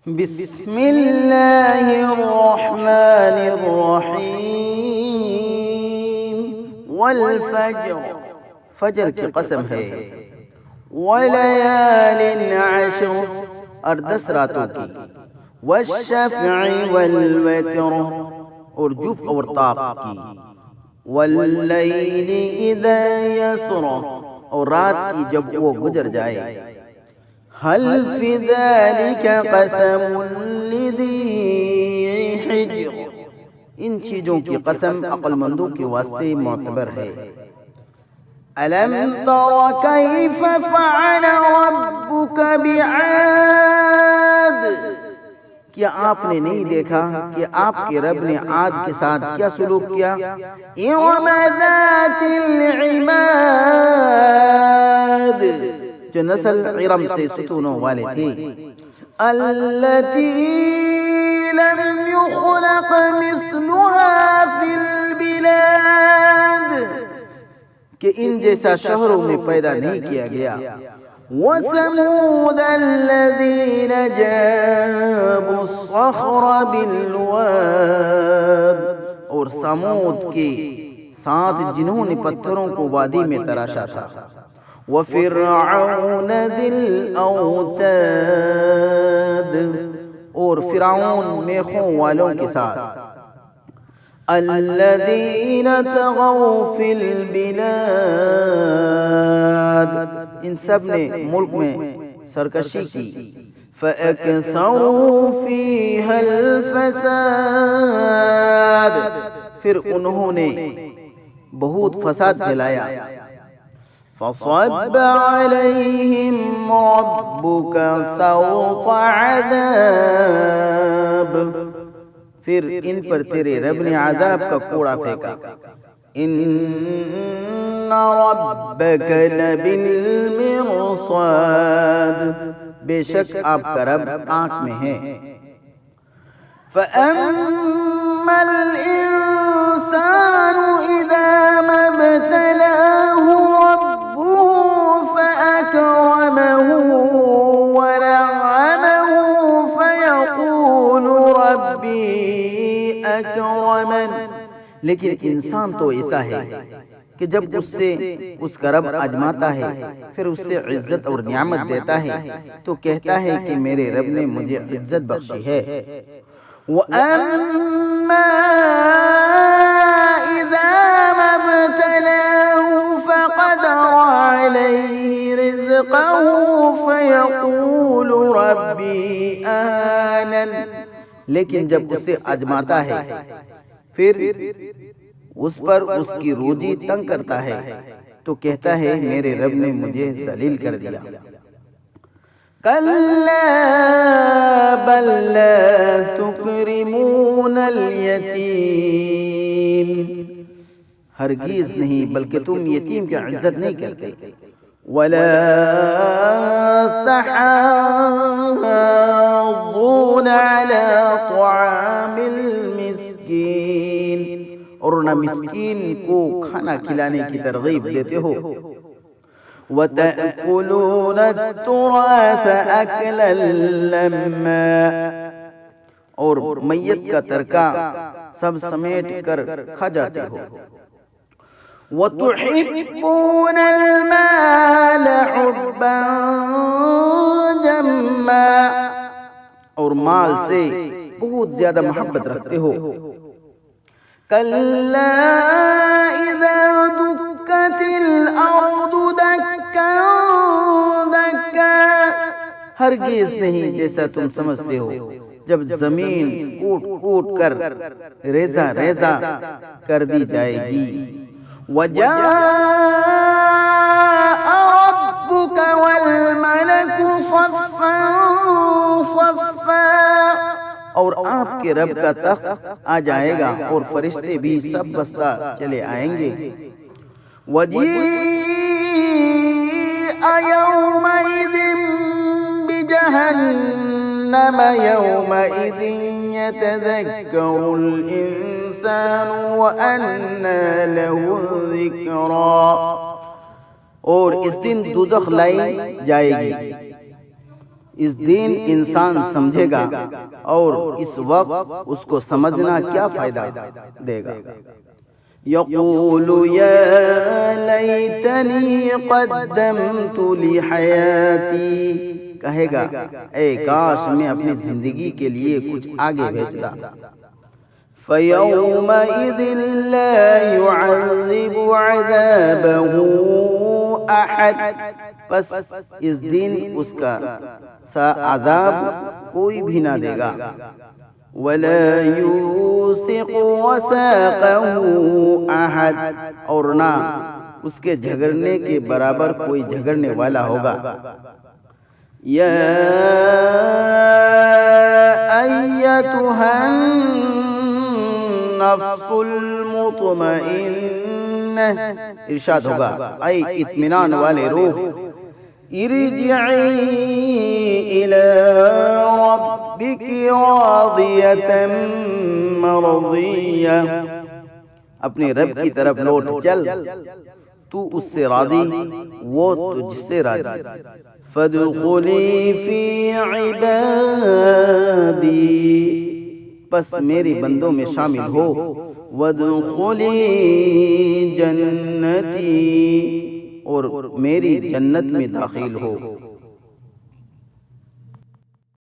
بسم اللہ الرحمن الرحیم والفجر، فجر کی قسم ہے، ولیال عشر، اور 10 راتوں کی، والشفع والوتر، اور جوف اور طاق کی، واللیل اذا یسر، اور رات کی جب وہ گزر جائے، هل فی ذلک قسم لذی حجر، ان چیزوں کی قسم عقل مندوں کے واسطے معتبر ہے۔ الم تر کیف فعل ربک بعاد، کیا آپ نے نہیں دیکھا کہ آپ کے رب نے عاد کے ساتھ کیا سلوک کیا؟ ارم ذات العماد، جو نسل ارم سے ستونوں والے تھے، التی لم یخلق مثلها فی البلاد، کہ ان جیسا شہروں میں پیدا نہیں کیا گیا۔ وَثَمُودَ الَّذِينَ جَابُوا الصَّخْرَ بِالْوَادِ، اور سمود کے ساتھ جنہوں نے پتھروں کو وادی میں تراشا تھا۔ وَفِرْعَوْنَ ذِي الْأَوْتَادِ، اور فرعون میخوں والوں کے ساتھ، الَّذِينَ طَغَوْا فِي الْبِلَادِ، ان سب نے ملک میں سرکشی کی۔ فَأَكْثَرُوا فِيهَا الْفَسَادِ، پھر انہوں نے بہت فساد پھیلایا۔ فَصَبَّ عَلَيْهِمْ رَبُّكَ سَوْطَ عَذَابٍ، پھر ان پر تیرے رب نے عذاب کا کوڑا پھینکا۔ ان ربک لبالمرصاد، بے شک آپ کا رب آنکھ میں ہے۔ فَأَمَّا الْإِنسَانُ إِذَا مَا ابْتَلَاهُ رَبُّهُ فَأَكْرَمَهُ وَنَعَّمَهُ فَيَقُولُ رَبِّي اکرمن، لیکن انسان تو ایسا ہے کہ جب اس کا رب آزماتا ہے، پھر اس سے عزت اور نعمت دیتا ہے تو کہتا ہے کہ میرے رب نے مجھے عزت بخشی ہے۔ وَأَمَّا إِذَا مَا ابْتَلَاهُ فَقَدَرَ عَلَيْهِ رِزْقَهُ فَيَقُولُ رَبِّي أَهَانَنِ، لیکن جب اسے آزماتا ہے پھر اس پر اس کی روزی تنگ کرتا ہے تو کہتا ہے میرے رب نے مجھے ذلیل کر دیا۔ کَلَّا بَل لَا تُکْرِمُونَ الْیَتِیمَ، ہرگز نہیں بلکہ تم یتیم کی عزت نہیں کرتے۔ وَلَا تَحَاضُّونَ عَلَى طَعَامِ الْمِسْكِينِ، اور نہ مسکین کو کھانا کھلانے کی ترغیب دیتے ہو۔ وَتَأْكُلُونَ التُّرَاثَ أَكْلًا لَمًّا، اور میت کا ترکہ سب سمیٹ کر کھا جاتے ہو۔ وَتُحِبُّونَ الْمَالَ حُبًّا جَمًّا، اور مال سے بہت زیادہ محبت رکھتے ہو۔ کَلَّا إِذَا دُکَّتِ الْأَرْضُ دَکًّا دَکًّا، ہرگز نہیں جیسا تم سمجھتے ہو جب زمین کوٹ کوٹ کر ریزہ ریزہ کر دی جائے گی۔ وَجَاءَ رَبُّكَ وَالْمَلَكُ صَفًّا صَفًّا، اور آپ کے رب کا تخت آ جائے گا اور فرشتے بھی سب بستہ چلے آئیں گے۔ وَجِيءَ يَوْمَئِذٍ بِجَهَنَّمَ يَوْمَئِذٍ يَتَذَكَّرُ الْإِنسَانُ وَأَنَّى لَهُ الذِّكْرَىٰ، اور اس دن دوزخ لائی جائے گی، اس دن انسان سمجھے گا اور اس وقت اس کو سمجھنا کیا فائدہ دے گا۔ یقول یا لیتنی قدمت لحیاتی، کہے گا اے کاش میں اپنی زندگی کے لیے کچھ آگے بھیجتا۔ فَيَوْمَئِذٍ لَا يُعَذِّبُ عَذَابَهُ أَحَدٌ، پس اس دن اس کا عذاب کوئی بھی نہ دے گا۔ وَلَا يُوثِقُ وَثَاقَهُ أَحَدٌ، اور نہ اس کے جھگڑنے کے برابر کوئی جھگڑنے والا ہوگا۔ یا ایتھا النفس المطمئنہ، ارشاد ہوگا اے اطمینان والے روح، ارجعی الی ربک راضیۃ مرضیہ، اپنے رب کی طرف لوٹ چل، تو اس سے راضی وہ تجھ سے راضی۔ فادخلی فی عبادی، پس میرے بندوں میں شامل ہو۔ وادخلی جنتی، اور میری جنت میں داخل ہو۔